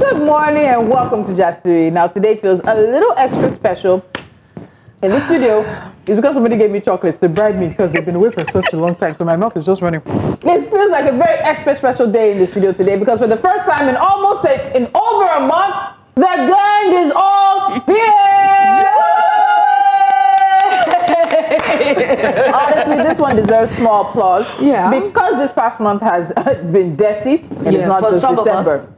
Good morning and welcome to Jasiri. Now today feels a little extra special in the studio. It's because somebody gave me chocolates to bribe me because they've been away for such a long time, so my mouth is just running. It feels like a very extra special day in the studio today because for the first time in over a month, the gang is all here! Honestly, this one deserves small applause. Yeah. Because this past month has been dirty, and it's not just December.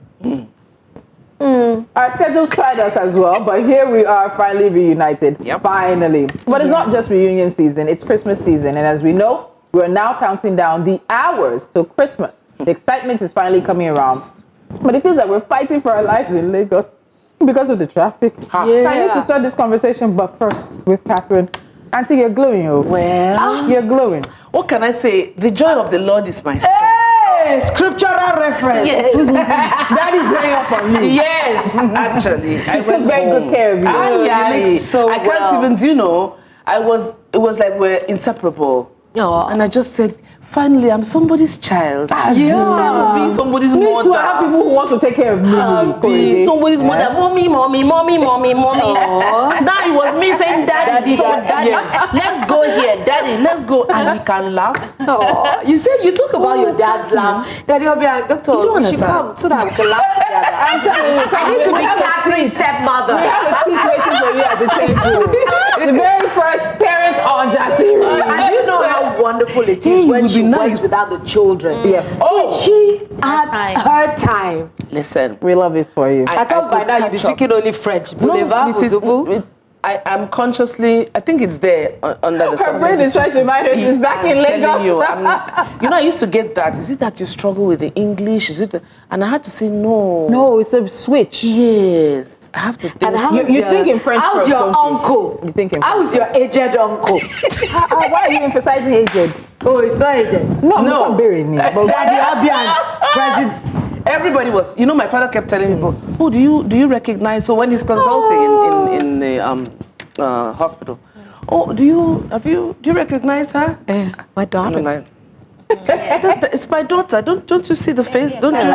Our schedules tried us as well, but here we are finally reunited. Yep. Finally. But it's not just reunion season, it's Christmas season. And as we know, we're now counting down the hours till Christmas. The excitement is finally coming around. But it feels like we're fighting for our lives in Lagos because of the traffic. Yeah. I need to start this conversation, but first with Catherine. Auntie, you're glowing, oh. Well, you're glowing. What can I say? The joy of the Lord is my strength. Hey, scriptural reference. Yes. That is very up on you. Yes, actually. I took very good care of you. I can't even, do you know, it was like we're inseparable. Oh. And I just said, finally, I'm somebody's child. Yeah. Being somebody's mother. Too, I have people who want to take care of me. Being somebody's mother. Mommy. Now it was me saying, Daddy, let's go here. Daddy, let's go. And we can laugh. Oh. You said you talk about your dad's laugh. Daddy will be like, Doctor, you should come so that we can laugh together. I'm telling you, I need to be Catherine's stepmother. We have a seat waiting for you at the table. The very first parent on Jasiri. And you know how wonderful it is when she works without the children. Yes. Oh, she had her time. Listen, we love it for you. I thought by now you'd be speaking only French. I'm consciously, I think it's there under the Her brain is trying to remind her she's back in Lagos. You know, I used to get that. Is it that you struggle with the English? Is it? And I had to say no. No, it's a switch. Yes. I have to think. And you think in French. How's your uncle? You think in French. How's your aged uncle? Why are you emphasizing aged? Oh, it's not aged. No. I'm burying it. Everybody was, you know, my father kept telling me, oh, do you recognize? So when he's consulting in the hospital, oh, do you recognize her? My daughter. It's my daughter. Don't you see the face? Don't you?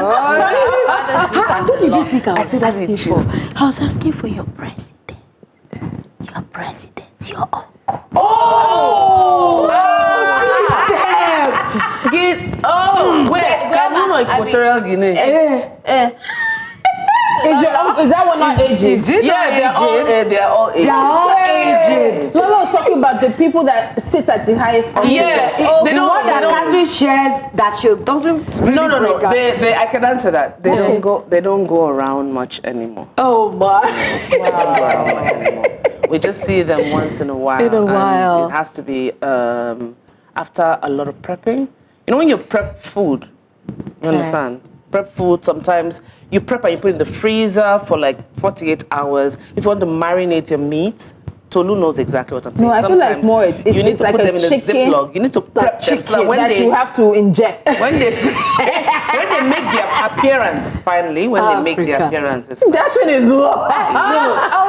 What did you think I was asking for? I was asking for your president. Your president, your uncle. Oh! Where? Equatorial Guinea. Is that one not aged? Is it? Yeah, they're all aged. Lolo was talking about the people that sit at the highest. Yes. The one that Catherine shares that she doesn't really No. I can answer that. They don't go around much anymore. Oh my. They don't go around much anymore. We just see them once in a while. And it has to be after a lot of prepping. You know when you prep food, you understand? Prep food, sometimes you prep and you put it in the freezer for like 48 hours. If you want to marinate your meat, Tolu knows exactly what I'm saying. No, I feel like more you need to like put them in a Ziploc. You need to prep them so that you have to inject. When they make their appearance, finally, when they make their appearance. That shit is low.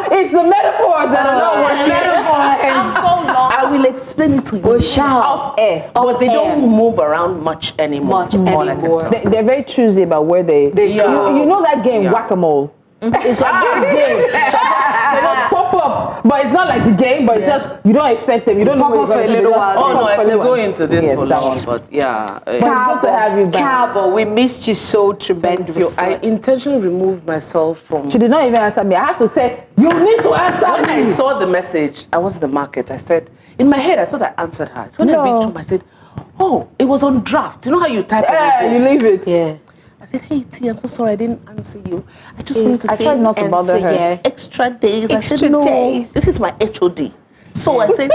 It's the metaphors that are not what metaphors. So long. I will explain it to you. Off air. But they don't move around much anymore. They're very choosy about where they go. You know that game, Whack-A-Mole? It's like a game. They don't pop up, but it's not like the game, but just you don't expect them. You don't know where for a little while. Oh no, I could go into this for long, but yeah. But it's good to have you back. Cabo, we missed you so tremendously. I intentionally removed myself from. She did not even answer me. I had to say, you need to answer when me. I saw the message, I was in the market. I said, in my head, I thought I answered her. When I reached home, I said, oh, it was on draft. You know how you type it? You leave it. Yeah. I said, hey T, I'm so sorry I didn't answer you. I just wanted to say, tried not to bother her. Yeah. Extra days. I said, no, this is my HOD. So I said,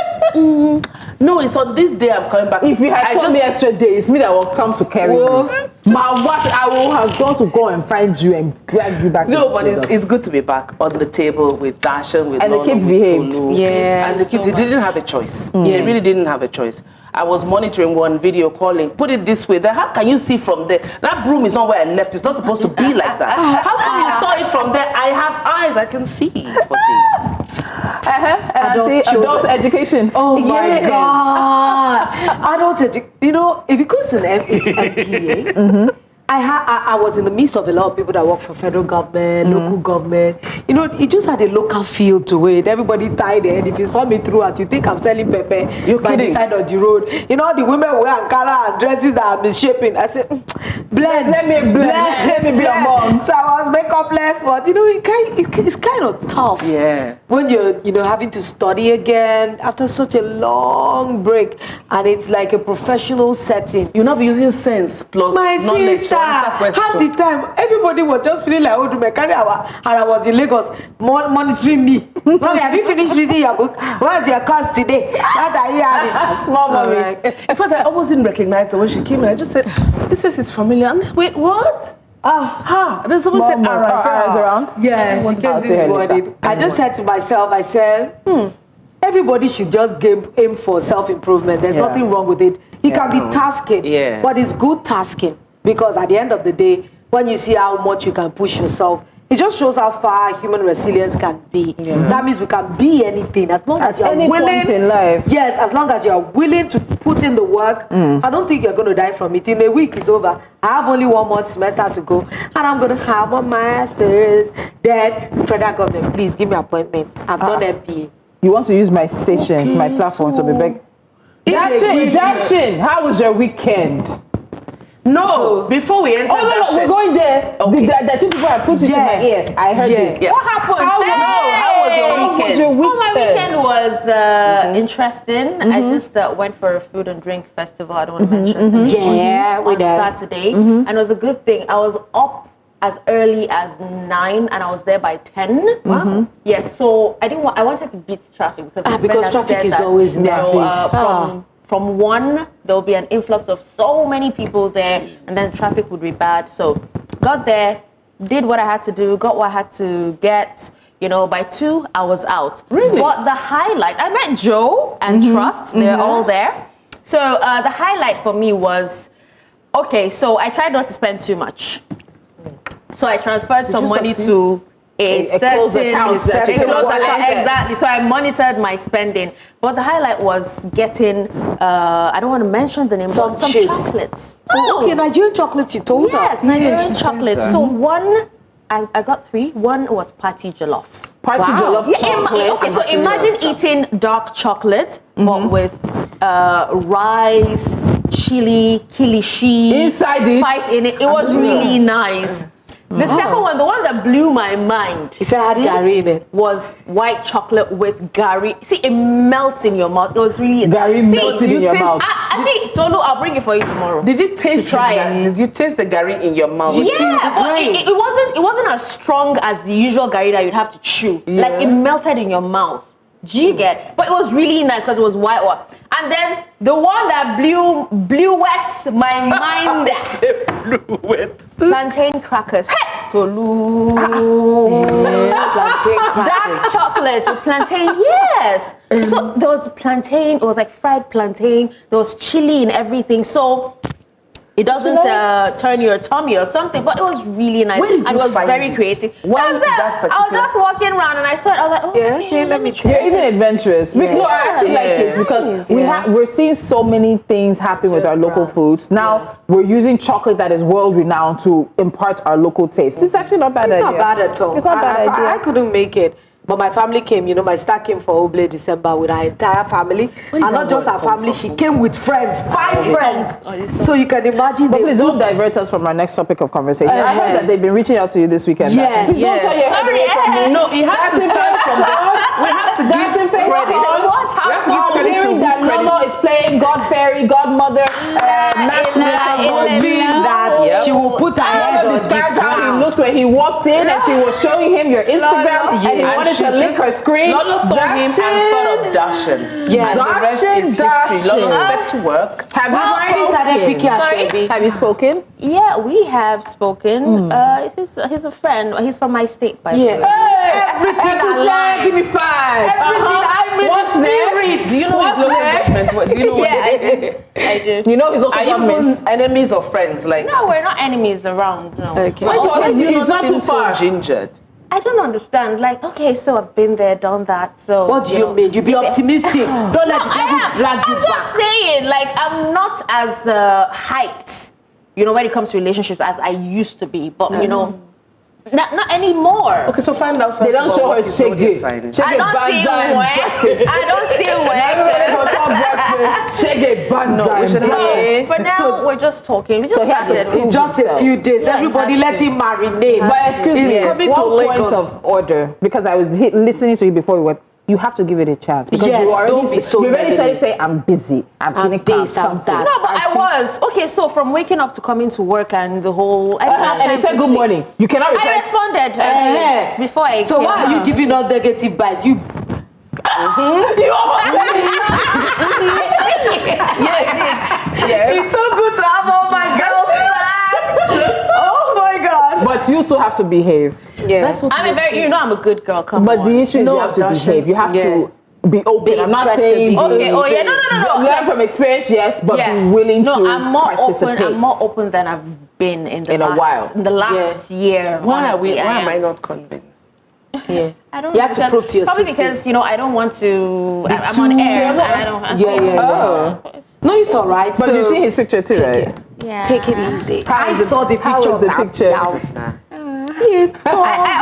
no, it's on this day I'm coming back. If you had told me extra days, me that will come to carry you. I will have gone to go and find you and drag you back. No, but it's good to be back on the table with Dasha, with and Lolo, the kids with behaved. Tolu. Yeah. And the kids, they didn't have a choice. They really didn't have a choice. I was monitoring one video calling, put it this way, that how can you see from there? That broom is not where I left. It's not supposed to be like that. How come you saw it from there? I have eyes, I can see for this. Adult education. Oh my God. Adult education. You know, if it goes to them, it's MPA. I was in the midst of a lot of people that work for federal government, local government. You know, it just had a local feel to it. Everybody tied in. If you saw me throughout, you think I'm selling pepper by the side of the road. You know, the women wear Ankara and dresses that are misshapen. I said, blend. Let me blend. Let me be among. So I was makeupless, but you know, it's kind of tough. Yeah. When you're, you know, having to study again after such a long break, and it's like a professional setting. You'll not be using sense plus My knowledge sister, to answer questions. half the time, everybody was just feeling like, oh, the mechanic, and I was in Lagos monitoring me. Mommy, have you finished reading your book? What's your course today? What are you having? Small mommy. In fact, I almost didn't recognize her when she came in. I just said, this face is familiar. And wait, what? There's someone said Ara's around? Yeah, she came I'll see this her morning. later. I just said to myself, I said, everybody should just aim for self-improvement. There's nothing wrong with it. It can be tasking, but it's good tasking. Because at the end of the day, when you see how much you can push yourself, it just shows how far human resilience can be. That means we can be anything as long as you're any willing. point in life. Yes, as long as you're willing to put in the work. I don't think you're going to die from it. In a week, it's over. I have only 1 more semester to go, and I'm going to have my master's. Then, federal government, please give me appointments. I've done MPA. You want to use my station, my platform to be beg. Dashin, how was your weekend? No, before we enter no, we're going there. Okay. The two people I put it in my ear. I heard it. Yeah. What happened? How was your weekend? Oh, my weekend was interesting. I just went for a food and drink festival. I don't want to mention. Yeah, we on did. Saturday, and it was a good thing. I was up as early as 9, and I was there by 10. Wow. Yes. So I didn't. I wanted to beat traffic because my friend had traffic said is that, always in that place. From 1, there'll be an influx of so many people there, and then traffic would be bad. So got there, did what I had to do, got what I had to get. You know, by 2, I was out. Really? But the highlight, I met Joe and Trust. They're all there. So the highlight for me was, okay, so I tried not to spend too much. So I transferred some money to a closed certain account. Exactly. So I monitored my spending. But the highlight was getting, I don't want to mention the name, but some chips. chocolates. Okay, Nigerian chocolate, you told us. Yes, Nigerian chocolates. So one, I got 3. One was party jollof. Party jollof chocolate. Okay, so imagine eating dark chocolate, but with rice, chili, kilishi, Inside it. spice in it. It was really nice. The second one, the one that blew my mind. He said it had gari in it. Was white chocolate with gari. See, it melts in your mouth. It was really Gari melted in your mouth. I see, Tolu, I'll bring it for you tomorrow. Did you taste try it? Did you taste the gari in your mouth? Yeah, but it wasn't as strong as the usual gari that you'd have to chew. Like it melted in your mouth. Do you get? But it was really nice because it was white one. And then the one that blew wet my mind. Blew wet. Plantain crackers. Hey, Tolu. Plantain crackers. Dark chocolate with plantain. Yes. So there was plantain. It was like fried plantain. There was chili and everything. So it doesn't turn your tummy or something, but it was really nice. And it was very creative. I was just walking around and I was like, oh, okay, let me tell You're even adventurous. Yeah. No, I actually like it because we're seeing so many things happen with our local foods. Now we're using chocolate that is world renowned to impart our local taste. It's actually not bad idea. It's not bad at all. It's not bad idea. I couldn't make it. But my family came, you know, my sister came for Oble December with her entire family. And not just her family, she came with friends, 5 friends. So you can imagine. But please don't divert us from our next topic of conversation. I heard that they've been reaching out to you this weekend. Yes. Please don't turn your head away from me. No, it has to start from that. We have to give credit. We have to give credit to hearing that Nono is playing God Fairy, Godmother, matchmaker, that she will put her head on the described how he ground. looked when he walked in and she was showing him your Instagram and he wanted to lick her screen. Lolo saw him and thought of Dashin. Yes. And the rest is history. Lolo set to work. Have you already started picking her baby. Have you spoken? Yeah, we have spoken. He's a friend. He's from my state, by the way. Everything alive. Give me 5. Everything What's next? Do you know his local government? Do you know what I do. You know his local Are you government? both enemies or friends? Like, No, we're not enemies around. No. Okay. So he's not too so far. gingered. I don't understand. Like, okay, so I've been there, done that. So What do you mean? You be optimistic. Don't let the devil drag you I'm just back. saying, like, I'm not as hyped you know, when it comes to relationships as I used to be. But, you know, not anymore. Okay, so find out first. They don't show her shege. I don't see where. I don't see where. Shege banzai. For now, we're just talking. We just started. It's just a few days. Everybody let him marinate. But excuse me, he's coming to one Lagos. point of order, because I was listening to you before we went. You have to give it a chance. Because yes, you already, don't be so you already started saying, I'm busy. I'm this, I'm that. No, but I was. Okay, so from waking up to coming to work and the whole... and he said good morning. You cannot reply. I responded before I So came why are you giving us negative vibes? You... You almost Yes. It's so good to have all my girls back. Oh my God. But you two have to behave. Yeah. That's what I'm a very, you know, I'm a good girl. Come but on. the issue is you have to behave. You have to be open. I'm not saying okay. Oh yeah, no. Learn from experience, yes, but be willing to I'm more participate. open. I'm more open than I've been in the last, a while. In the last year. Why honestly, am I not convinced? Yeah. I don't. You have to prove to your probably sisters. because you know I don't want to. I'm on air. And I don't. Yeah. No, it's all right. But you've seen his picture too, right? Yeah. Take it easy. I saw the picture. How was the picture? I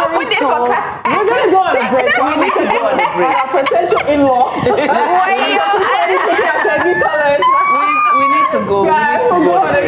opened it for. We're gonna go on a break. We need to go on a break. Our potential in-law. We need to go. Guys, we're going on a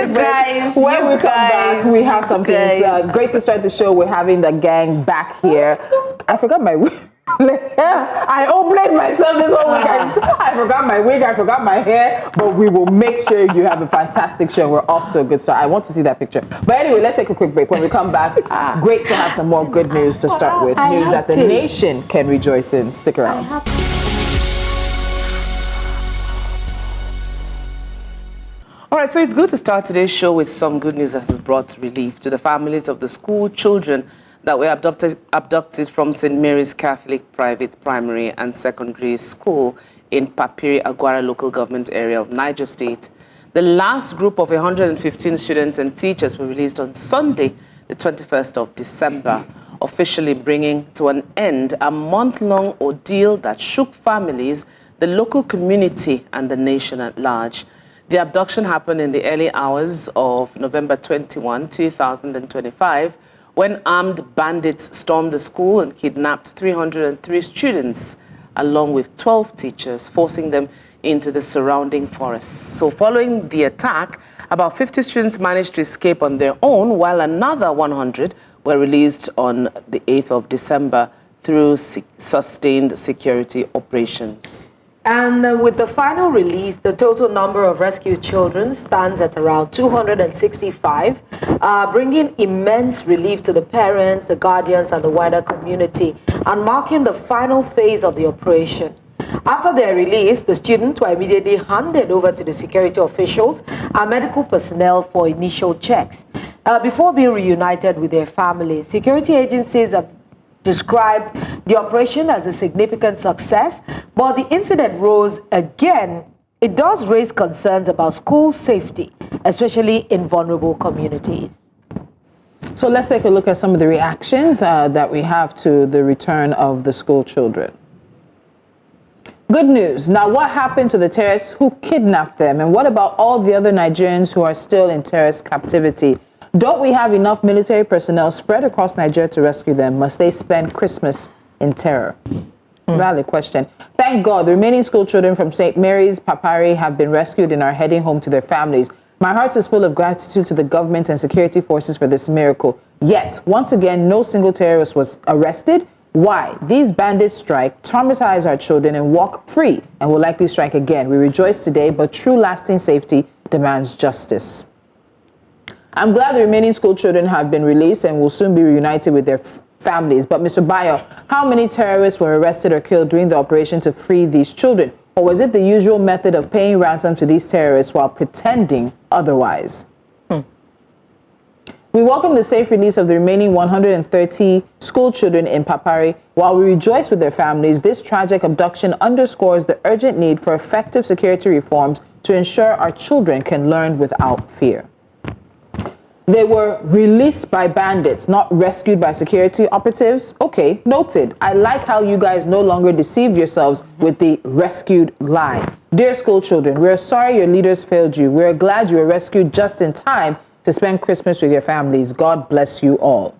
break. When we come back, we have something. It's great to start the show. We're having the gang back here. I forgot my wig. I overplayed myself this whole week. I forgot my wig, I forgot my hair, but we will make sure you have a fantastic show. We're off to a good start. I want to see that picture. But anyway, let's take a quick break. When we come back, great to have some more good news to start with. News that the nation can rejoice in. Stick around. All right, so it's good to start today's show with some good news that has brought relief to the families of the school children that were abducted from St. Mary's Catholic Private Primary and Secondary School in Papiri, Agwara local government area of Niger State. The last group of 115 students and teachers were released on Sunday, the 21st of December, officially bringing to an end a month-long ordeal that shook families, the local community, and the nation at large. The abduction happened in the early hours of November 21, 2025, when armed bandits stormed the school and kidnapped 303 students, along with 12 teachers, forcing them into the surrounding forests. So following the attack, about 50 students managed to escape on their own, while another 100 were released on the 8th of December through sustained security operations. And with the final release, the total number of rescued children stands at around 265, bringing immense relief to the parents, the guardians, and the wider community, and marking the final phase of the operation. After their release, the students were immediately handed over to the security officials and medical personnel for initial checks. Before being reunited with their families, security agencies have described the operation as a significant success, but the incident rose again. It does raise concerns about school safety, especially in vulnerable communities. So let's take a look at some of the reactions that we have to the return of the school children. Good news. Now, what happened to the terrorists who kidnapped them? And what about all the other Nigerians who are still in terrorist captivity? Don't we have enough military personnel spread across Nigeria to rescue them? Must they spend Christmas in terror? Valid question. Thank God, the remaining school children from St. Mary's Papiri have been rescued and are heading home to their families. My heart is full of gratitude to the government and security forces for this miracle. Yet, once again, no single terrorist was arrested. Why? These bandits strike, traumatize our children, and walk free, and will likely strike again. We rejoice today, but true lasting safety demands justice. I'm glad the remaining school children have been released and will soon be reunited with their families. But Mr. Bayo, how many terrorists were arrested or killed during the operation to free these children? Or was it the usual method of paying ransom to these terrorists while pretending otherwise? We welcome the safe release of the remaining 130 school children in Papiri. While we rejoice with their families, this tragic abduction underscores the urgent need for effective security reforms to ensure our children can learn without fear. They were released by bandits, not rescued by security operatives. Okay, noted. I like how you guys no longer deceive yourselves with the rescued lie. Dear school children, we are sorry your leaders failed you. We are glad you were rescued just in time to spend Christmas with your families. God bless you all.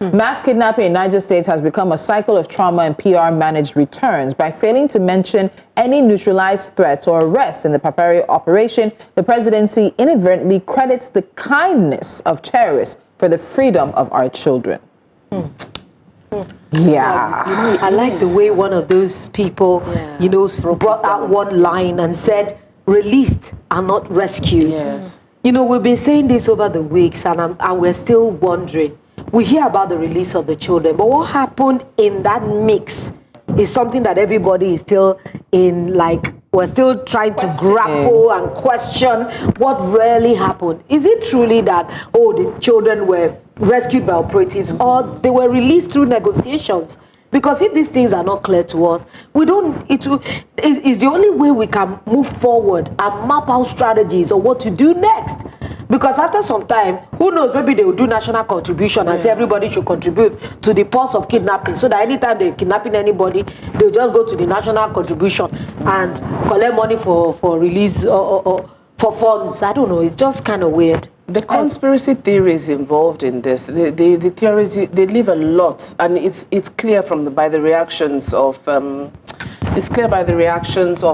Mass kidnapping in Niger State has become a cycle of trauma and PR-managed returns. By failing to mention any neutralized threats or arrests in the Papiri operation, the presidency inadvertently credits the kindness of terrorists for the freedom of our children. Yeah. I like the way one of those people, brought out one line and said, released and not rescued. Yes. We've been saying this over the weeks and we're still wondering. We hear about the release of the children, but what happened in that mix is something that everybody is still in, we're still trying to grapple and question what really happened. Is it truly that, the children were rescued by operatives or they were released through negotiations? Because if these things are not clear to us, it's the only way we can move forward and map out strategies on what to do next. Because after some time, who knows, maybe they will do national contribution and say everybody should contribute to the purse of kidnapping, so that anytime they're kidnapping anybody, they'll just go to the national contribution and collect money for release or for funds. I don't know, it's just kind of weird. The conspiracy theories involved in this, the theories, they leave a lot, and it's clear by the reactions of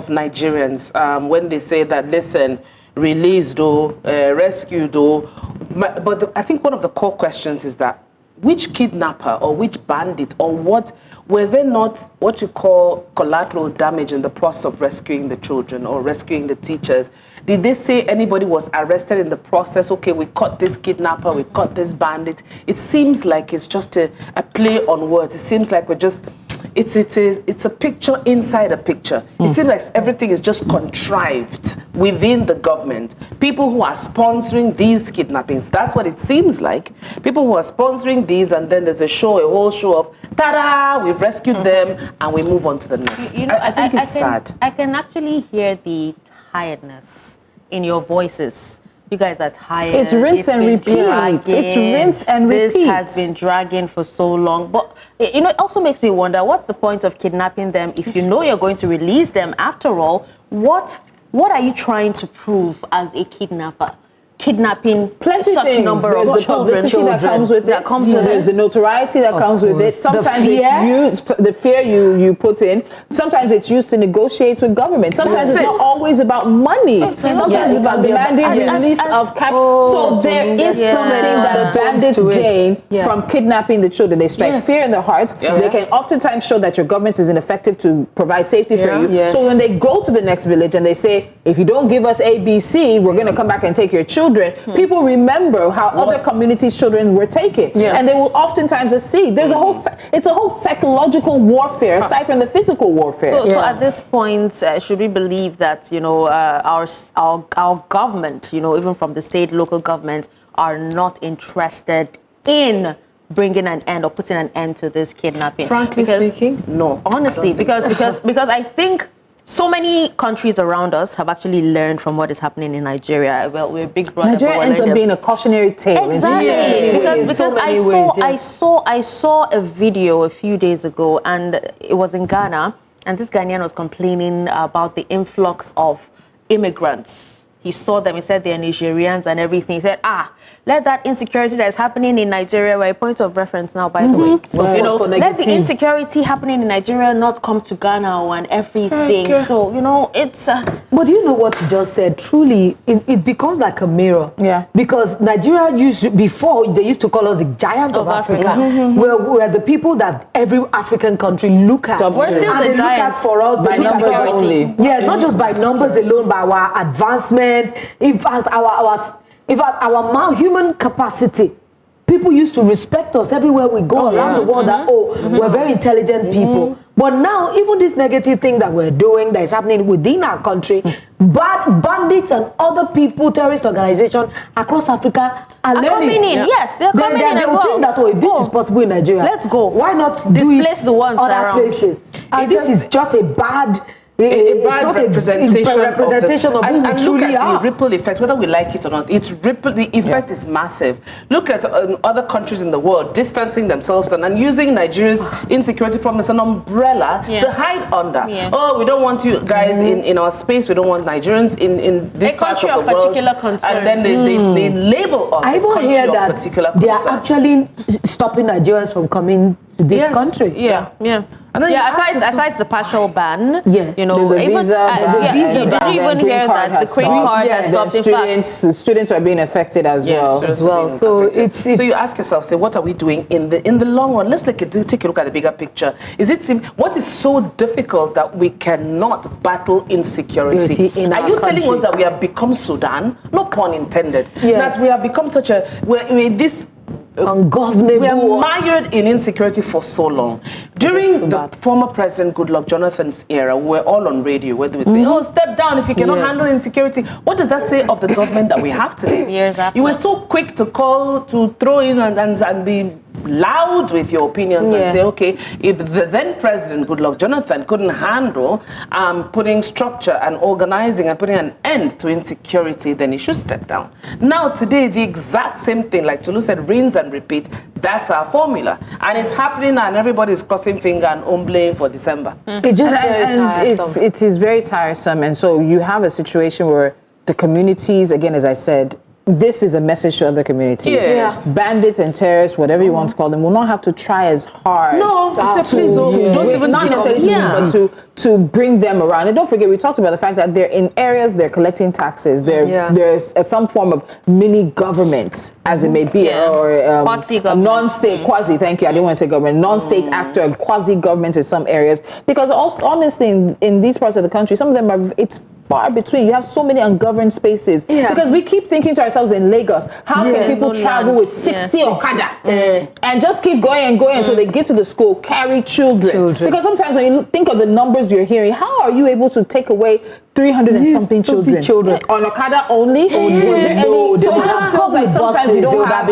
Nigerians when they say that, listen, released or rescued or, but I think one of the core questions is that which kidnapper or which bandit or what, were there not what you call collateral damage in the process of rescuing the children or rescuing the teachers? Did they say anybody was arrested in the process? Okay, we caught this kidnapper, we caught this bandit. It seems like it's just a play on words. It seems like we're just, it's a picture inside a picture. It seems like everything is just contrived within the government. People who are sponsoring these kidnappings, that's what it seems like. People who are sponsoring these, and then there's a whole show of, ta-da, we've rescued them, and we move on to the next. I think it's sad. I can actually hear the tiredness in your voices. You guys are tired. It's rinse and repeat. It's rinse and repeat. This has been dragging for so long. But, it also makes me wonder, what's the point of kidnapping them if you know you're going to release them? After all, what are you trying to prove as a kidnapper? Kidnapping such a number of children. There's the publicity that comes with it. There's the notoriety that comes with it. Sometimes it's used, the fear you put in. Sometimes it's used to negotiate with government. Sometimes it's not always about money. Sometimes it's about demanding release of capital. So there is something that bandits gain from kidnapping the children. They strike fear in their hearts. They can oftentimes show that your government is ineffective to provide safety for you. So when they go to the next village and they say, if you don't give us ABC, we're going to come back and take your children. People remember how other communities' children were taken, and they will oftentimes accede. There's it's a whole psychological warfare aside from the physical warfare. So at this point, should we believe that our government, even from the state, local government, are not interested in bringing an end or putting an end to this kidnapping? Frankly speaking, no. Honestly, because I think so many countries around us have actually learned from what is happening in Nigeria. Well, we're a big brother. Nigeria ends up being a cautionary tale. Exactly, because I saw a video a few days ago, and it was in Ghana, and this Ghanaian was complaining about the influx of immigrants. He saw them, he said they're Nigerians and everything. He said, let that insecurity that is happening in Nigeria, we're a point of reference now, by the way. Let the insecurity happening in Nigeria not come to Ghana and everything. Okay. So, it's... But do you know what you just said? Truly, it becomes like a mirror. Yeah. Because Nigeria before, they used to call us the giant of Africa. We're the people that every African country look at. We're still the giants. Look at for us by numbers only. Yeah, not just by numbers alone, by our advancement. In fact, our human capacity. People used to respect us everywhere we go around the world. That we're very intelligent people. But now, even this negative thing that we're doing, that is happening within our country, bandits and other people, terrorist organizations across Africa are coming in. Yes, they're coming in as well. They think that if this is possible in Nigeria, let's go. Why not displace the ones other around places? And this is just a bad a bad representation of who we truly are. The ripple effect, whether we like it or not. The effect is massive. Look at other countries in the world distancing themselves and using Nigeria's insecurity problem as an umbrella to hide under. Oh, we don't want you guys in our space. We don't want Nigerians in this part of the world. Concern. And then they label us. I even hear that they are actually stopping Nigerians from coming to this country. And then aside the partial ban, you know, even did you even hear that the green card has stopped? Students are being affected as well. So you ask yourself, say, what are we doing in the long run? Let's take a look at the bigger picture. What is so difficult that we cannot battle insecurity? Are you telling us that we have become Sudan? No pun intended. That we have become such a ungovernable. We are mired in insecurity for so long. During the former President Goodluck Jonathan's era, we were all on radio where they would say, oh, step down if you cannot handle insecurity. What does that say of the government that we have today? Years after. You were so quick to throw in and be loud with your opinions and say, okay, if the then President Goodluck Jonathan couldn't handle putting structure and organizing and putting an end to insecurity, then he should step down. Now today, the exact same thing, like Tolu said, rinse and repeat, that's our formula. And it's happening and everybody's crossing finger and ombling for December. It's just tiresome. It is very tiresome. And so you have a situation where the communities, again, as I said, this is a message to other communities. Bandits and terrorists, whatever you want to call them, will not have to try as hard. To bring them around. And don't forget, we talked about the fact that they're in areas, they're collecting taxes. There's some form of mini government, as it may be, or a non-state, quasi, thank you, I didn't want to say government, non-state actor, quasi-government in some areas. Because honestly, in these parts of the country, some of them it's far between. You have so many ungoverned spaces. Because we keep thinking to ourselves in Lagos, how can people travel with 60 Okada and just keep going and going until they get to the school, carry children. Because sometimes when you think of the numbers you're hearing, how are you able to take away 300 and something children on Okada only? So it just feels like sometimes we don't have.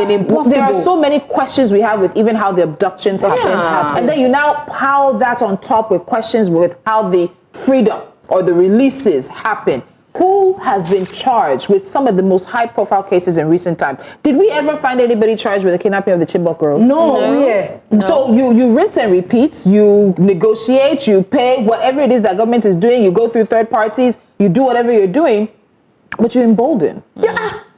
There are so many questions we have with even how the abductions happen. And then you now pile that on top with questions with how the freedom or the releases happen. Who has been charged with some of the most high-profile cases in recent time? Did we ever find anybody charged with the kidnapping of the Chibok girls? No. So you rinse and repeat, you negotiate, you pay, whatever it is that government is doing, you go through third parties, you do whatever you're doing, but you embolden.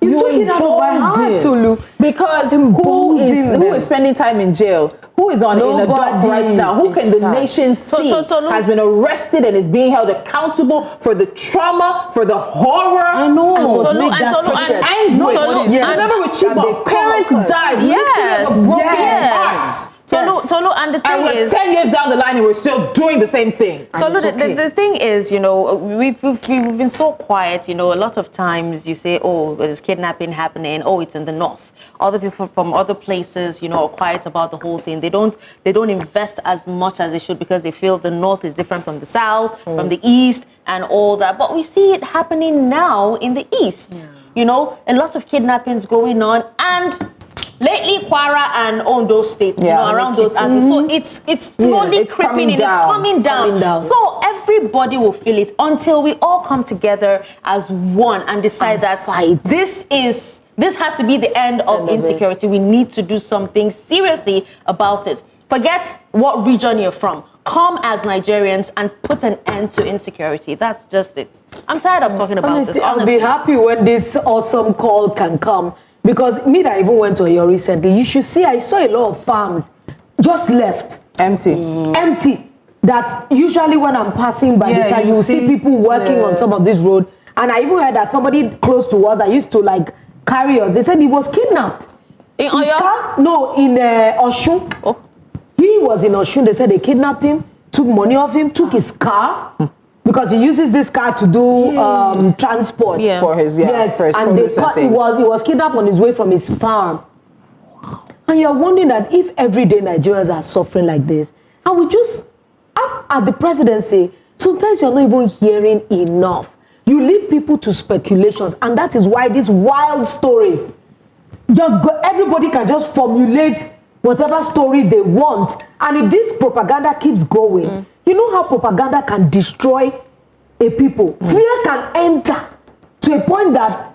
You took it out of my heart, Tolu. Because who is spending time in jail? Who is in a dock right now? Who can the nation see has been arrested and is being held accountable for the trauma, for the horror? I know. And remember with Chibok, parents died. Yes. Broken hearts. Tolu, and the thing is, 10 years down the line, and we're still doing the same thing. Tolu, the thing is, you know, we've been so quiet. You know, a lot of times you say, oh, there's kidnapping happening. Oh, it's in the north. Other people from other places, you know, are quiet about the whole thing. They don't invest as much as they should because they feel the north is different from the south, from the east, and all that. But we see it happening now in the east. You know, a lot of kidnappings going on, and lately Kwara and Ondo states, you know, around those areas. So it's slowly creeping in. It's coming down. So everybody will feel it until we all come together as one and decide that this has to be the end of insecurity. We need to do something seriously about it. Forget what region you're from. Come as Nigerians and put an end to insecurity. That's just it. I'm tired of talking about this, honestly. I'll be happy when this awesome call can come. Because me that even went to Oyo recently, you should see, I saw a lot of farms just left. Empty. Empty. That usually when I'm passing by this side, you will see people working on some of this road. And I even heard that somebody close to us that used to like carry us, they said he was kidnapped. In Oyo? No, in Oshun. Oh. He was in Oshun. They said they kidnapped him, took money off him, took his car. Because he uses this car to do transport for his for his and they thought he was kidnapped on his way from his farm. And you're wondering that if everyday Nigerians are suffering like this, and we just at the presidency, sometimes you're not even hearing enough. You leave people to speculations, and that is why these wild stories just go. Everybody can just formulate whatever story they want, and if this propaganda keeps going. You know how propaganda can destroy a people. Fear can enter to a point that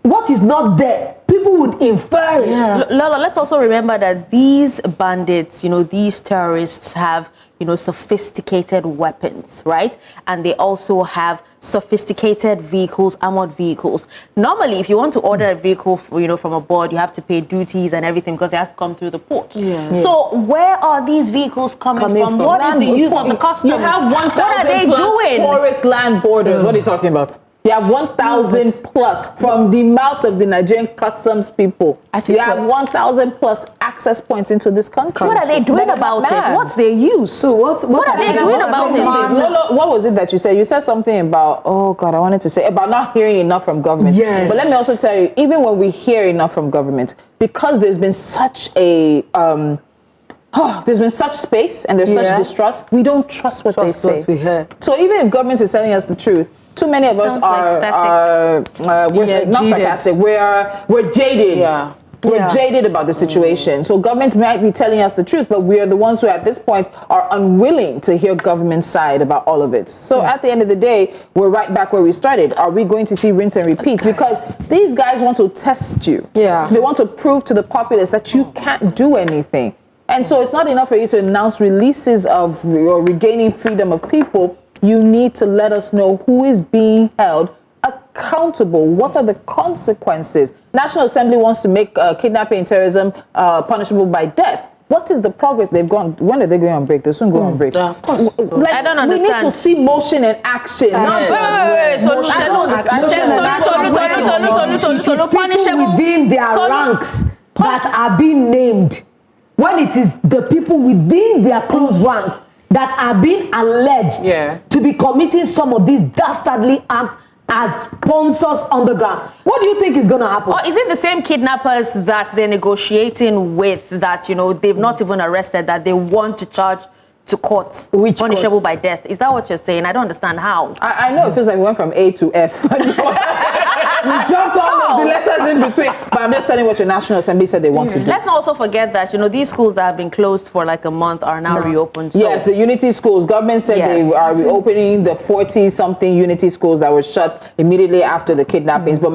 what is not there, people would infer it. Yeah. Lola, let's also remember that these bandits, these terrorists have, sophisticated weapons, right? And they also have sophisticated vehicles, armored vehicles. Normally, if you want to order a vehicle, from abroad, you have to pay duties and everything because they have to come through the port. Yeah. So where are these vehicles coming from? What is the use of the customs? You have 1,000 What are they doing? Forest land borders. What are you talking about? You have 1,000 plus from the mouth of the Nigerian customs people. You have 1,000 plus access points into this country. What are they doing about it? What's their use? So what are they doing about it? No, what was it that you said? You said something about, oh God, I wanted to say, about not hearing enough from government. Yes. But let me also tell you, even when we hear enough from government, because there's been such a, there's been such space and there's such distrust, we don't trust what they say. What we hear. So even if government is telling us the truth, too many of us are not sarcastic. We're jaded. Yeah. We're jaded about the situation. So government might be telling us the truth, but we are the ones who at this point are unwilling to hear government's side about all of it. So at the end of the day, we're right back where we started. Are we going to see rinse and repeat? Because these guys want to test you. Yeah. They want to prove to the populace that you can't do anything. And so it's not enough for you to announce releases of or regaining freedom of people. You need to let us know who is being held accountable. What are the consequences? National Assembly wants to make kidnapping and terrorism punishable by death. What is the progress they've gone? When are they going on break? They'll soon go on break. Of course. I don't understand. We need to see motion and action. Not punishable within their ranks that are being named. When it is the people within their close ranks that are being alleged to be committing some of these dastardly acts as sponsors on the ground. What do you think is going to happen? Or is it the same kidnappers that they're negotiating with that, they've not even arrested, that they want to charge to court, punishable by death? Is that what you're saying? I don't understand how. I know it feels like we went from A to F. We jumped all of the letters in between. But I'm just telling what your National Assembly said they want to do. Let's not also forget that, these schools that have been closed for like a month are now reopened. So. Yes, the Unity schools. Government said they are reopening the 40-something Unity schools that were shut immediately after the kidnappings. But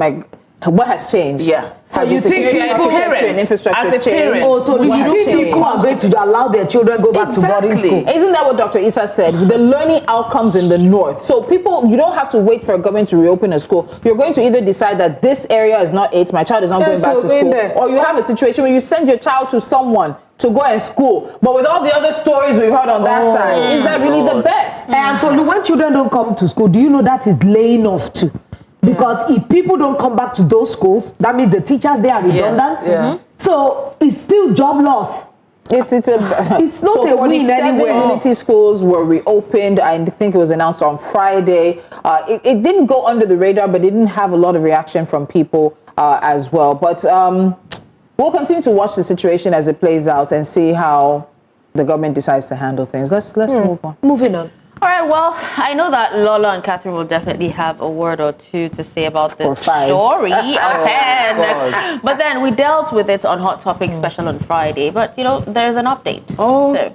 what has changed? So you think and infrastructure changed? You think people are going to allow their children go back to boarding school? Isn't that what Dr. Issa said? The learning outcomes in the north. So people, you don't have to wait for a government to reopen a school. You're going to either decide that this area is not it, my child is not going back to school, or you have a situation where you send your child to someone to go and school. But with all the other stories we've heard on that side, is that really the best? And Tolu, when children don't come to school, do you know that is laying off too? Because if people don't come back to those schools, that means the teachers there are redundant. So it's still job loss. It's not a win anywhere. Unity schools were reopened. I think it was announced on Friday. It didn't go under the radar, but it didn't have a lot of reaction from people as well. But we'll continue to watch the situation as it plays out and see how the government decides to handle things. Let's move on. Moving on. All right, well, I know that Lola and Catherine will definitely have a word or two to say about this story. But then we dealt with it on Hot Topic Special on Friday. But, there's an update. So,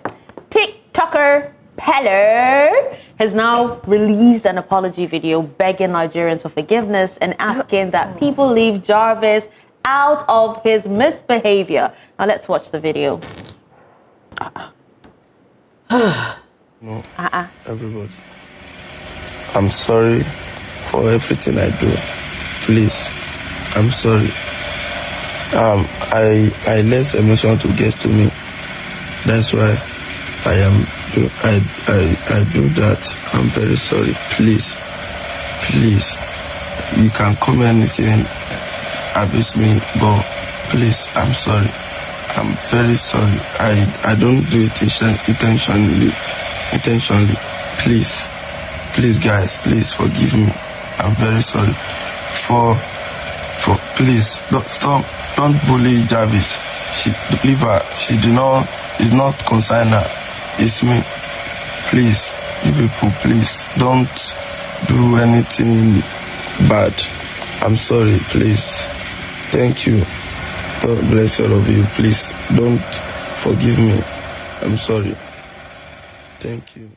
TikToker Peller has now released an apology video begging Nigerians for forgiveness and asking that people leave Jarvis out of his misbehavior. Now, let's watch the video. No, everybody. I'm sorry for everything I do. Please, I'm sorry. I let emotion to get to me. That's why I do that. I'm very sorry. Please, you can come anything, abuse me, but please, I'm sorry. I'm very sorry. I don't do it intentionally. Please guys, please forgive me. I'm very sorry. For please don't bully Jarvis. Leave her. It's not concern her. It's me. Please, you people, please don't do anything bad. I'm sorry, please. Thank you. God bless all of you. Please don't forgive me. I'm sorry. Thank you.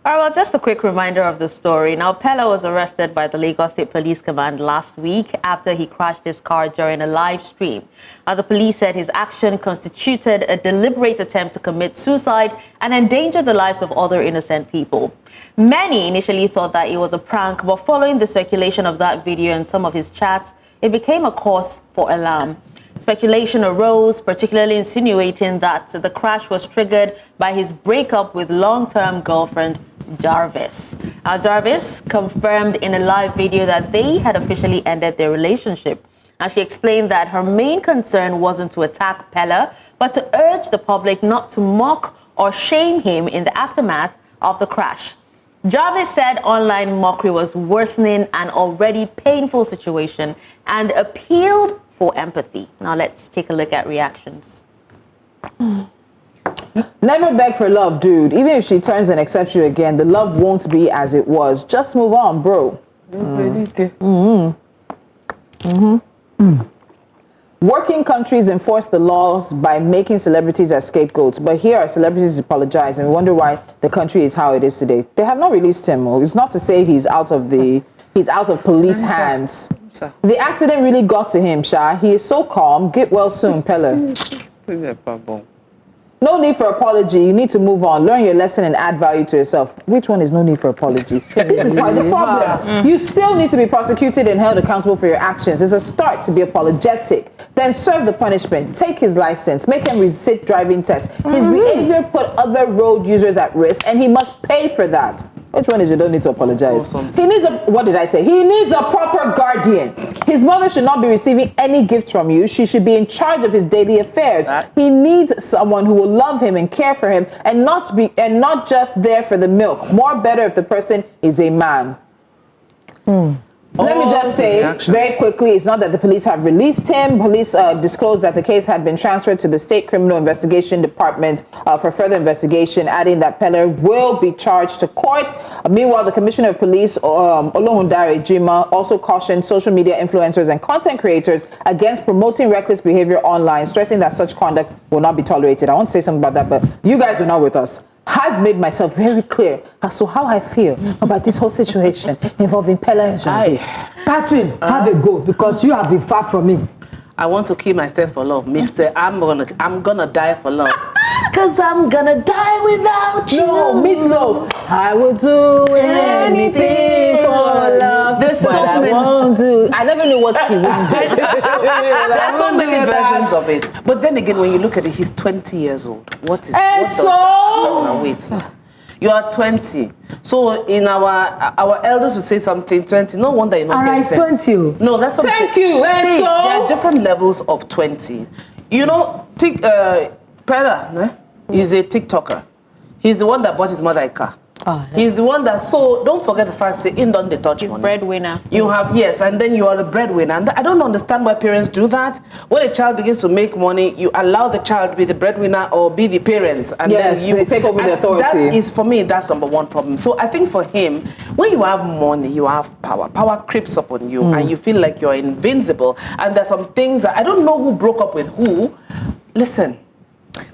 All right, well, just a quick reminder of the story. Now, Peller was arrested by the Lagos State Police Command last week after he crashed his car during a live stream. The police said his action constituted a deliberate attempt to commit suicide and endanger the lives of other innocent people. Many initially thought that it was a prank, but following the circulation of that video and some of his chats, it became a cause for alarm. Speculation arose, particularly insinuating that the crash was triggered by his breakup with long-term girlfriend Jarvis. Jarvis confirmed in a live video that they had officially ended their relationship. Now, she explained that her main concern wasn't to attack Peller, but to urge the public not to mock or shame him in the aftermath of the crash. Jarvis said online mockery was worsening an already painful situation and appealed for empathy. Now let's take a look at reactions. Never beg for love, dude. Even if she turns and accepts you again, the love won't be as it was. Just move on, bro. Working countries enforce the laws by making celebrities as scapegoats, but here our celebrities apologize and we wonder why the country is how it is today. They have not released him. It's not to say he's out of police hands. The accident really got to him, Sha. He is so calm. Get well soon, Peller. No need for apology. You need to move on. Learn your lesson and add value to yourself. Which one is no need for apology? This is part of the problem. You still need to be prosecuted and held accountable for your actions. It's a start to be apologetic. Then serve the punishment. Take his license. Make him resit driving test. His behavior put other road users at risk, and he must pay for that. Which one is you don't need to apologize? He needs what did I say? He needs a proper guardian. His mother should not be receiving any gifts from you. She should be in charge of his daily affairs. He needs someone who will love him and care for him and not just there for the milk. More better if the person is a man. Let me just say very quickly, it's not that the police have released him. Police disclosed that the case had been transferred to the State Criminal Investigation Department for further investigation, adding that Peller will be charged to court. Meanwhile, the Commissioner of Police, Olohundare Jima, also cautioned social media influencers and content creators against promoting reckless behavior online, stressing that such conduct will not be tolerated. I want to say something about that, but you guys are not with us. I've made myself very clear as to how I feel about this whole situation involving Peller and Jarvis. Catherine, have a go because you have been far from it. I want to kill myself for love, Mister. I'm gonna die for love. Cause I'm gonna die without you. No, Meatloaf. I will do anything for love. There's so many. I never knew what he would do. There's so many versions of it. But then again, when you look at it, he's 20 years old. Wait. You are 20. So in our elders would say something 20. No wonder you're not getting sense. 20. No, that's what Thank you. And there are different levels of 20. You know, Peller is a TikToker. He's the one that bought his mother a car. He's the one that, so don't forget the fact, say, in don't they touch money. Breadwinner. You have, yes, and then you are the breadwinner. And I don't understand why parents do that. When a child begins to make money, you allow the child to be the breadwinner or be the parents. And yes, then they take over the authority. That is, for me, that's number one problem. So I think for him, when you have money, you have power. Power creeps up on you and you feel like you're invincible. And there's some things that, I don't know who broke up with who. Listen,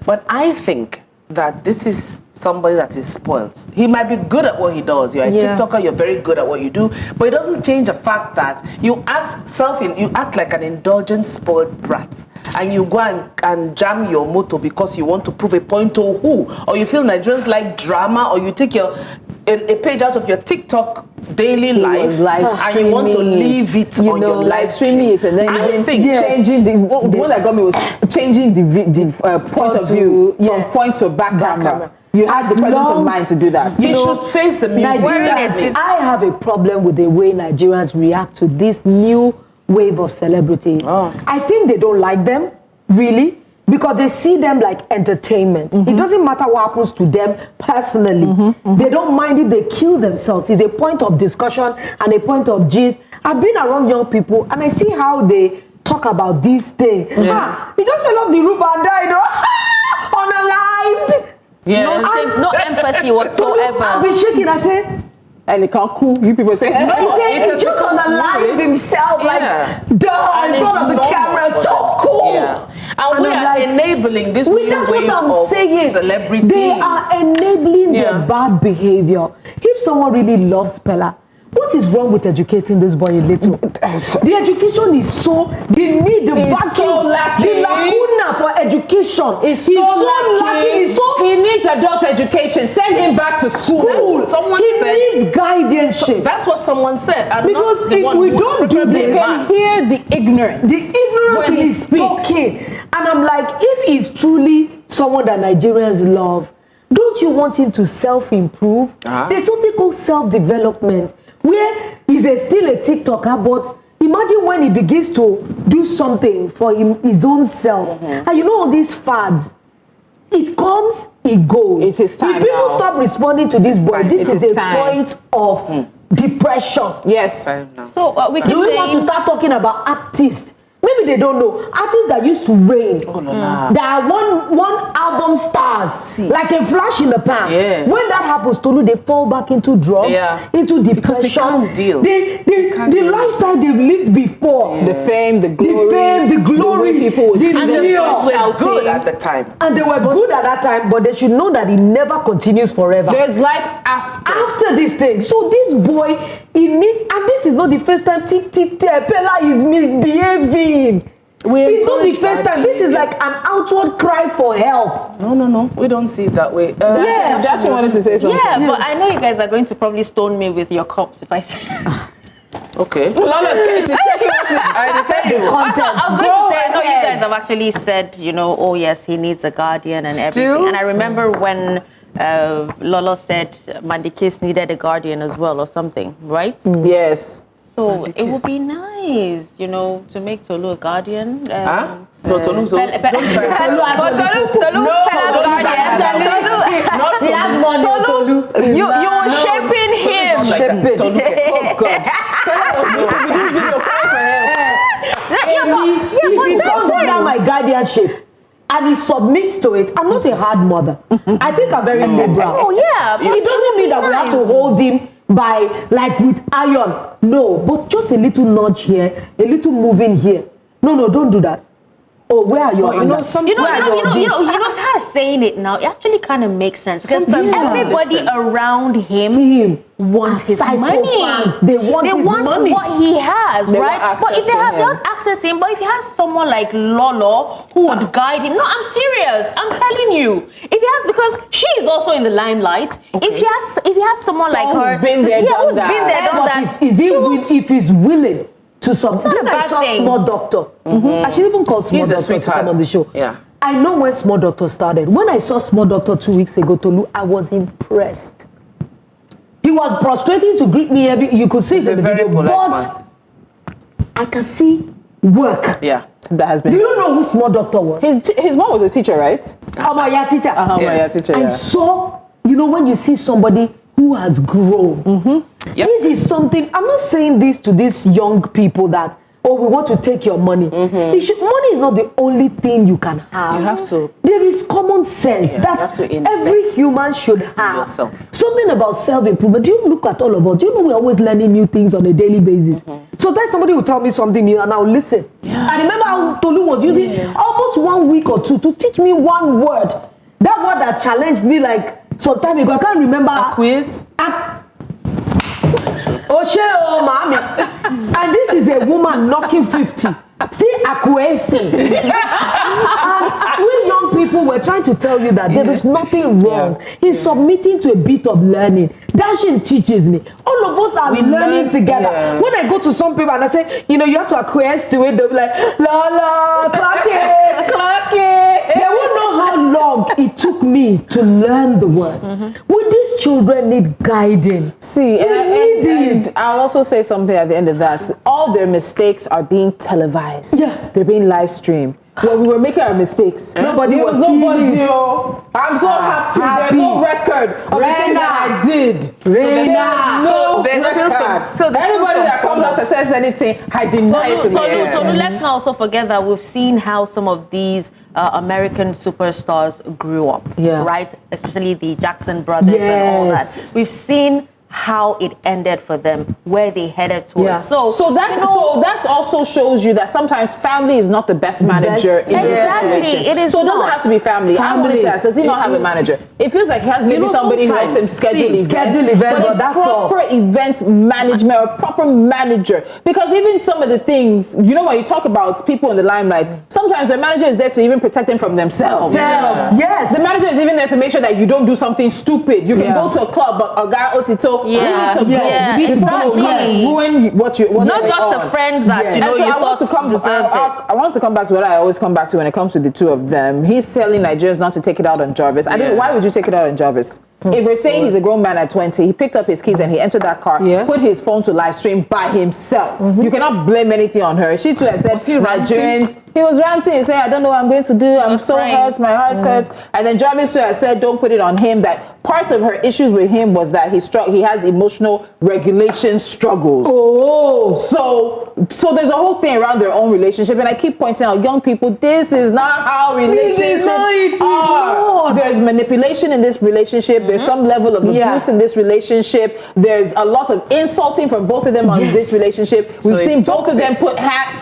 but I think that this is somebody that is spoiled. He might be good at what he does. You're a TikToker, you're very good at what you do, but it doesn't change the fact that you act like an indulgent, spoiled brat. And you go and jam your motor because you want to prove a point to who? Or you feel Nigerians like drama, or you take a page out of your TikTok daily life and you want to leave it on your live streaming it, and then changing the one that got me was changing the point of view from front to back camera. You had the presence of mind to do that. You should face the music. I have a problem with the way Nigerians react to this new wave of celebrities. I think they don't like them, really, because they see them like entertainment. It doesn't matter what happens to them personally. They don't mind if they kill themselves. It's a point of discussion and a point of gist. I've been around young people and I see how they talk about these things. He just fell off the roof and died unalived. Yes. No empathy whatsoever. I'll be shaking. I say, and it can't cool. You people say, he just unalived himself, like, duh, in front of the camera. So cool. And we are enabling this new that's wave what I'm of saying. celebrity. They are enabling their bad behavior. If someone really loves Peller, what is wrong with educating this boy a little? The education is so, they need the vacuum, the lacuna for education. He's so lacking. He needs adult education. Send him back to school. He needs guardianship. That's what someone said. Because if we don't do this, they can hear the ignorance. When he speaks. Talking. And I'm like, if he's truly someone that Nigerians love, don't you want him to self-improve? There's something called self-development, where he's still a TikToker, but imagine when he begins to do something for his own self. And you know all these fads, it comes, it goes. It's his time. If people stop responding to this boy, this is a point of depression. Yes. So we can Do we want to start talking about artists? Maybe they don't know. Artists that used to reign, that are one album stars, like a flash in the pan. When that happens, Tolu, they fall back into drugs, into depression. Because they can't deal. The lifestyle they've lived before. The fame, the glory. People would and they were good at the time. And they were good at that time, but they should know that it never continues forever. There's life after this thing. So this boy, he needs, and this is not the first time Peller is misbehaving. It's not the first time. This is like an outward cry for help. No. We don't see it that way. Dashi wanted to say something. Yeah, but I know you guys are going to probably stone me with your cops if I say. Okay. She's checking I tell you. I was going to say, I know you guys have actually said, oh yes, he needs a guardian and everything. And I remember when Lolo said Mandikis needed a guardian as well or something, right? Yes. So it would be nice, to make Tolu a guardian. No, Tolu. Tolu as guardian. He has money. Tolu. You were shaping him. Oh God. If he comes under my guardianship and he submits to it, I'm not a hard mother. I think I'm very liberal. Oh yeah. It doesn't mean that we have to hold him by like with iron. No, but just a little nudge here, a little moving here. No, don't do that. Oh, where are your her saying it now, it actually kind of makes sense because everybody around him wants his money. They want his money. What he has, right? But if they have not access to him, but if he has someone like Lolo who would guide him, no, I'm serious. I'm telling you, if he has, because she is also in the limelight. If he has someone like her, who's been there, done that. If he's willing to submit. I saw Small Doctor. I should even call Small Doctor to come on the show. Yeah. I know when Small Doctor started. When I saw Small Doctor 2 weeks ago, Tolu, I was impressed. He was prostrating to greet me. You could see it in the video, but I can see work. Yeah, that has been. Do you know who Small Doctor was? His mom was a teacher, right? Amaya teacher. Teacher. And so, when you see somebody who has grown, this is something. I'm not saying this to these young people that, we want to take your money. Money is not the only thing you can have. You have to. There is common sense that every human should have. Yourself. Something about self-improvement. Do you look at all of us? Do you know we're always learning new things on a daily basis? So then somebody will tell me something new and I'll listen. I remember how Tolu was using almost 1 week or two to teach me one word. That word that challenged me like some time ago. I can't remember. A quiz? Mommy. And this is a woman knocking 50. See, acquiescing. And we young people were trying to tell you that there is nothing wrong in submitting to a bit of learning. Dashin teaches me. All of us are learning together. When I go to some people and I say, you have to acquiesce to it, they'll be like, la, clock it. They won't know how long it took me to learn the word. Would these children need guiding? See, and I'll also say something at the end of that. All their mistakes are being televised. Yeah. They're being live streamed. When we were making our mistakes, nobody was seeing it. I'm so happy. There's no record of the things that I did. So there's still anybody that comes out and says anything, I deny it to me. Tolu, let's not also forget that we've seen how some of these American superstars grew up, right? Especially the Jackson brothers and all that. We've seen how it ended for them, where they headed towards. Yeah. So that also shows you that sometimes family is not the best manager in this situation. It is. So it doesn't have to be family. I wanted to ask, does he not have a manager? It feels like he has maybe somebody who helps him schedule events, but that's proper event management or proper manager. Because even some of the things, when you talk about people in the limelight, sometimes the manager is there to even protect them from themselves. Yes. The manager is even there to make sure that you don't do something stupid. You can go to a club, but a guy Otito, you need to go. You need to go and ruin what's not just a friend that you thought deserves it. I want to come back to what I always come back to when it comes to the two of them. He's telling Nigerians not to take it out on Jarvis. Why would you take it out on Jarvis? If we're saying he's a grown man at 20, he picked up his keys and he entered that car, put his phone to live stream by himself. You cannot blame anything on her. She too has said, Nigerians, he was ranting. He said, I don't know what I'm going to do. I'm so hurt. My heart hurts. And then Jarvis too has said, don't put it on him. That part of her issues with him was that he has emotional regulation struggles. So there's a whole thing around their own relationship. And I keep pointing out, young people, this is not how relationships are. There's manipulation in this relationship. There's some level of abuse in this relationship. There's a lot of insulting from both of them on this relationship. We've seen both of them put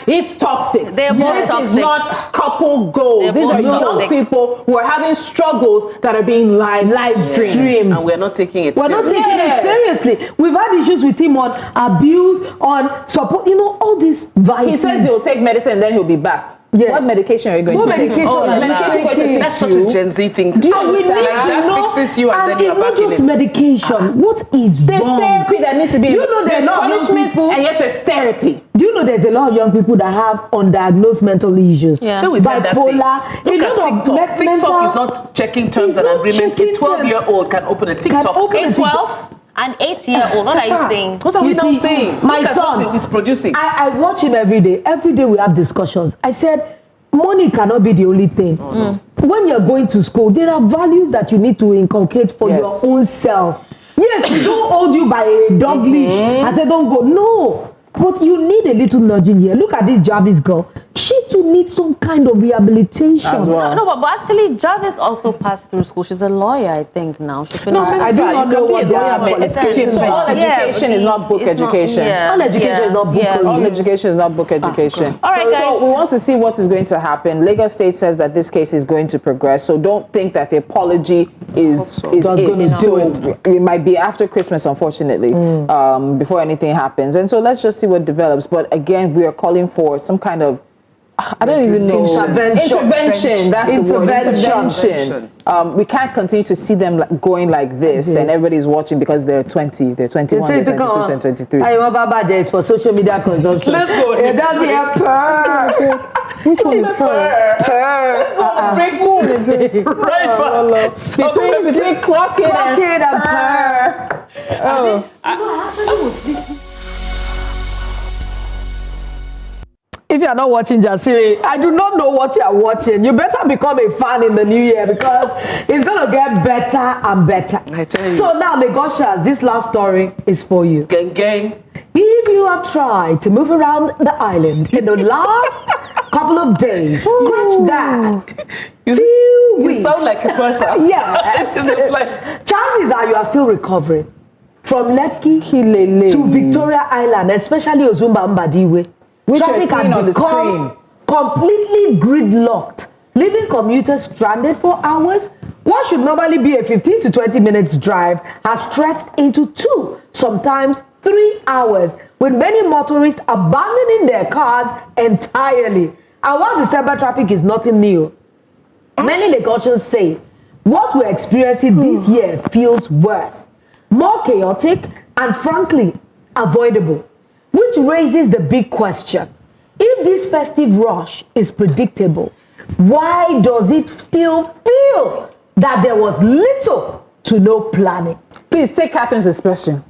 it's toxic. They're both toxic. This is not couple goals. These are young people who are having struggles that are being live streamed. And we're not taking it We're not taking it seriously. We've had issues with him on abuse, on support, all these vices. He says he'll take medicine and then he'll be back. What medication are you going to take? Medication going to fix That's such a Gen Z thing to do you say. understand? That fixes you and then you're back not just medication. What is There's wrong? therapy that needs to be. There's punishment and yes, there's therapy. Do you know there's a lot of young people that have undiagnosed mental issues? Yeah. So we said that thing. Bipolar. Look at TikTok. TikTok is not checking terms and agreements. A 12-year-old can open a TikTok. A 12? An 8-year-old, what are you saying? What are we now saying? My son, it's producing. I watch him every day. Every day we have discussions. I said, money cannot be the only thing. When you're going to school, there are values that you need to inculcate for your own self. Yes, we don't hold you by a dog leash. I said, don't go. No. But you need a little nudging here. Look at this Jarvis girl. She too needs some kind of rehabilitation. As well. No, but actually, Jarvis also passed through school. She's a lawyer, I think, now. She finished. I do not know what their qualifications So all are. education is not book education. All education is not book education. All education is not book education. All right, guys. So we want to see what is going to happen. Lagos State says that this case is going to progress. So don't think that the apology is it. So it might be after Christmas, unfortunately, before anything happens. And so let's just see what develops. But again, we are calling for some kind of I don't even know. Intervention. That's the word. Intervention. We can't continue to see them going like this, and everybody's watching because they're 20, they're 21, they're 22, they're 23. I remember Baja is for social media consumption. Let's go. It does hear purr. Which one is purr? Break right back. Between clocking and purr. If you are not watching Jasiri, I do not know what you are watching. You better become a fan in the new year because it's going to get better and better. I tell you. So now, Lagosians, this last story is for you. Gang. If you have tried to move around the island in the last couple of days, scratch that. Few weeks. You sound like a person. Yes. Chances are you are still recovering from Lekki to Victoria Island, especially Ozumba Mbadiwe. Which traffic are seen on the screen. Completely gridlocked, leaving commuters stranded for hours. What should normally be a 15 to 20 minutes drive has stretched into 2, sometimes 3 hours, with many motorists abandoning their cars entirely. And while December traffic is nothing new, many Lagosians say what we're experiencing this year feels worse, more chaotic, and frankly, avoidable. Which raises the big question. If this festive rush is predictable, why does it still feel that there was little to no planning? Please take Catherine's expression.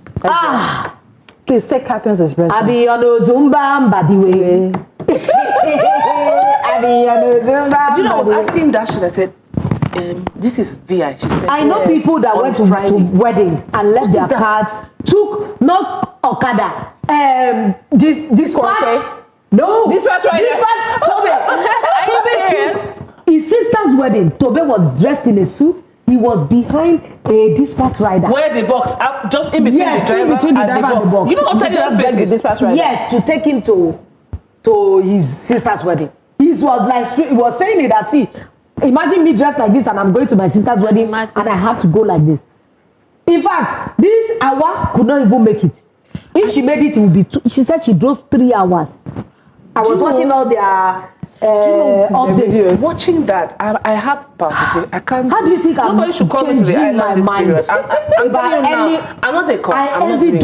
Please take Catherine's expression. I be on Ozumba Mbadiwe. I be on Ozumba. You know, I was asking Dash, I said, this is VI. She said, I know people that went to weddings and left their cars, took not Okada, this one. No, this was right there. Tobe. Tobe took his sister's wedding. Tobe was dressed in a suit. he was behind a dispatch rider. Where the box? Just in between the driver and the box. You know what just begged the dispatch rider? Yes, to take him to his sister's wedding. He was saying it that, see, imagine me dressed like this and I'm going to my sister's wedding and I have to go like this. In fact, this hour could not even make it. If she made it, it would be she said she drove 3 hours. I was watching all their updates. Watching that, I have palpitations. I can't. How do you think nobody should come into the island this period? I'm telling you now. I'm not the cop. I'm not doing it.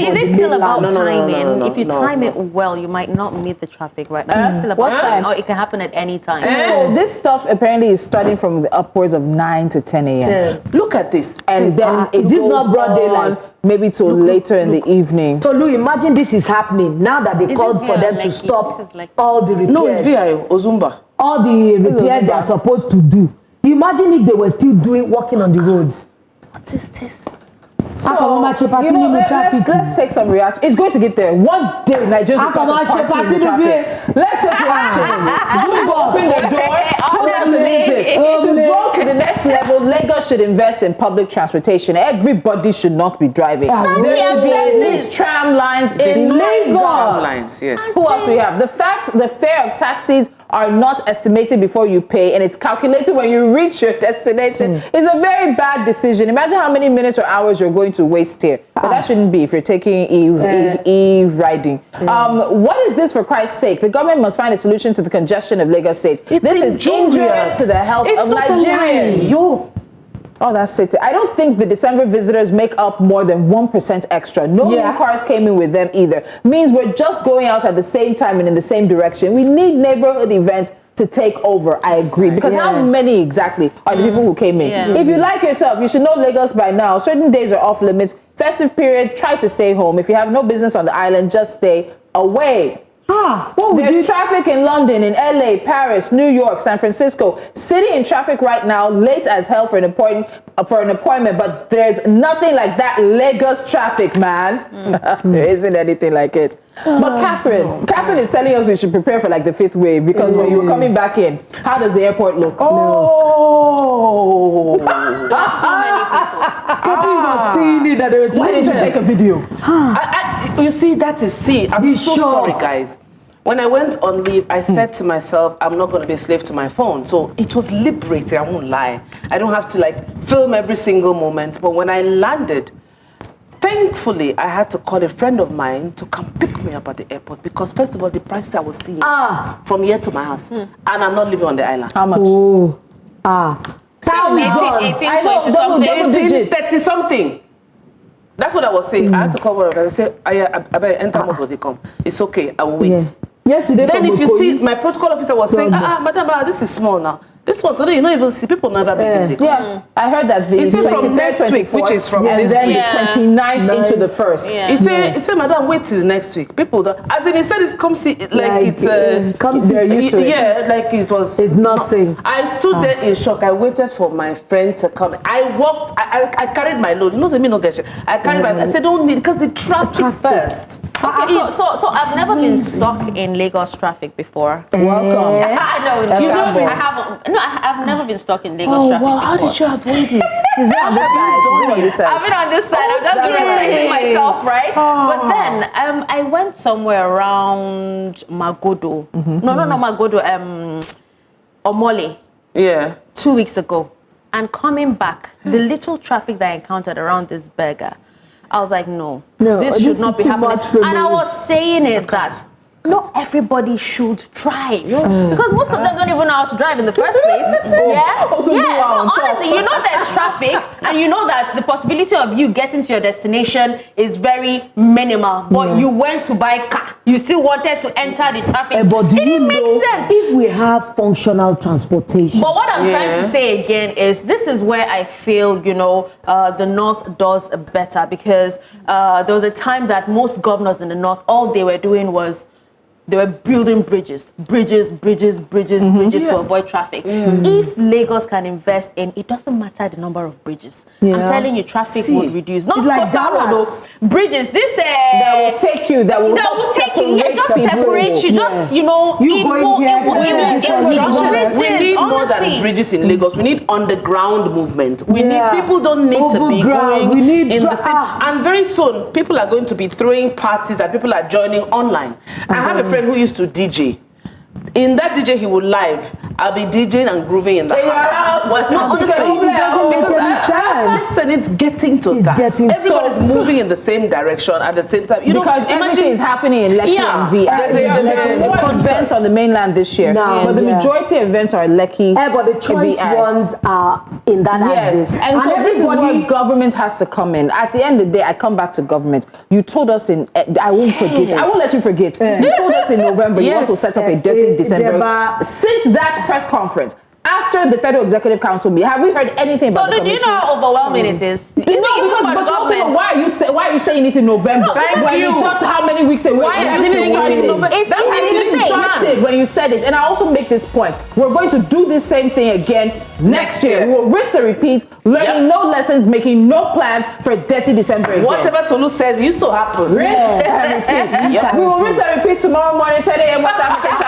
Is it still about timing? If you time it well, you might not meet the traffic right now. It's still about time. Or it can happen at any time. So this stuff apparently is starting from the upwards of 9 to 10 a.m. Look at this. And then is this not broad daylight? Maybe till later in the evening. So Lou, imagine this is happening now that they called for them to stop all the repairs. No, it's VIO, Ozumba. All the repairs they are supposed to do. Imagine if they were still working on the roads. What is this? So, let's take some reaction. It's going to get there. One day, Nigerians will start to party in the traffic. Let's take reactions. You open the door, put on the music. To go to the next level, Lagos should invest in public transportation. Everybody should not be driving. There should be at least tram lines in Lagos. Lines, yes. Who else do we have? The fare of taxis are not estimated before you pay and it's calculated when you reach your destination. It's a very bad decision. Imagine how many minutes or hours you're going to waste here. But that shouldn't be if you're taking e-riding. What is this, for Christ's sake? The government must find a solution to the congestion of Lagos State. This is injurious to the health of Nigerians. Oh, that's it. I don't think the December visitors make up more than 1% extra. No new cars came in with them either. Means we're just going out at the same time and in the same direction. We need neighborhood events to take over. I agree. Because how many exactly are the people who came in? If you like yourself, you should know Lagos by now. Certain days are off limits. Festive period, try to stay home. If you have no business on the island, just stay away. There's traffic in London, in LA, Paris, New York, San Francisco. City in traffic right now, late as hell for an appointment, but there's nothing like that Lagos traffic, man. There isn't anything like it. But Catherine is telling us we should prepare for like the 5th wave because when you were coming back in, how does the airport look? There's so many people. People were seeing it that they were Why did you take a video? You see, that is I'm so sorry, guys. When I went on leave, I said to myself, I'm not going to be a slave to my phone. So it was liberating, I won't lie. I don't have to film every single moment. But when I landed, thankfully, I had to call a friend of mine to come pick me up at the airport because, first of all, the prices I was seeing from here to my house. And I'm not living on the island. How much? 30 something. That's what I was saying. I had to call her. I said, I better enter most of the come. It's okay, I will wait. Yesterday, then if you see, my protocol officer was saying, madam, this is small now. This one today, you don't even see people never begin. I heard that the 23rd, from next week, which is from this week. And then the 29th into the 1st. He said, madam, wait till next week. People, as in he said it comes they're used to it. Yeah, like it was. It's nothing. I stood there in shock. I waited for my friend to come. I walked, I carried my load. You know, me no get shit. I carried my, I said, don't need, because the traffic first. Okay, so I've never been stuck in Lagos traffic before. Welcome. I've never been stuck in Lagos traffic. Wow, how did you avoid it? She's been on this side. I've been on this side. I'm just respecting myself, right? But then I went somewhere around Magodo. No, Magodo. Omole. Yeah. 2 weeks ago. And coming back, the little traffic that I encountered around this burger, I was like, no, this should not be happening. And I was saying it that not everybody should drive because most of them don't even know how to drive in the first place. Honestly, you know there's traffic and you know that the possibility of you getting to your destination is very minimal. But you went to buy car, you still wanted to enter the traffic. But it didn't make sense. If we have functional transportation. But what I'm trying to say again is this is where I feel the North does better because there was a time that most governors in the North, all they were doing was they were building bridges to avoid traffic. If Lagos can invest in, it doesn't matter the number of bridges. I'm telling you, traffic would reduce. Not like Coastal Road, bridges. This that will take you. That will take you. It just separate you. Just, you know, You go in here, we need more than bridges in Lagos. We need underground movement. We need people don't need to be going in the same. And very soon, people are going to be throwing parties that people are joining online. I have a friend who used to DJ. In that DJ, he would live. I'll be DJing and grooving in the house. Well, no, honestly, because it's getting to that. Everybody's moving in the same direction at the same time. Because everything is happening in Lekki and VI. There's more events on the mainland this year, but the majority of events are in Lekki. But the choice ones are in that axis. And so this is where government has to come in. At the end of the day, I come back to government. You told us I won't forget. I won't let you forget. You told us in November you want to set up a dirty December. Since that press conference, after the Federal Executive Council meeting, have we heard anything about the committee? So do you know how overwhelming it is? But you also know, why are you saying it in November? It's just how many weeks away? Why are you saying it in November? It started when you said it. And I also make this point. We're going to do the same thing again next year. We'll rinse and repeat, learning no lessons, making no plans for dirty December again. Whatever Tolu says used to happen. Rinse and repeat. We will rinse and repeat tomorrow morning, 10 a.m. West African time.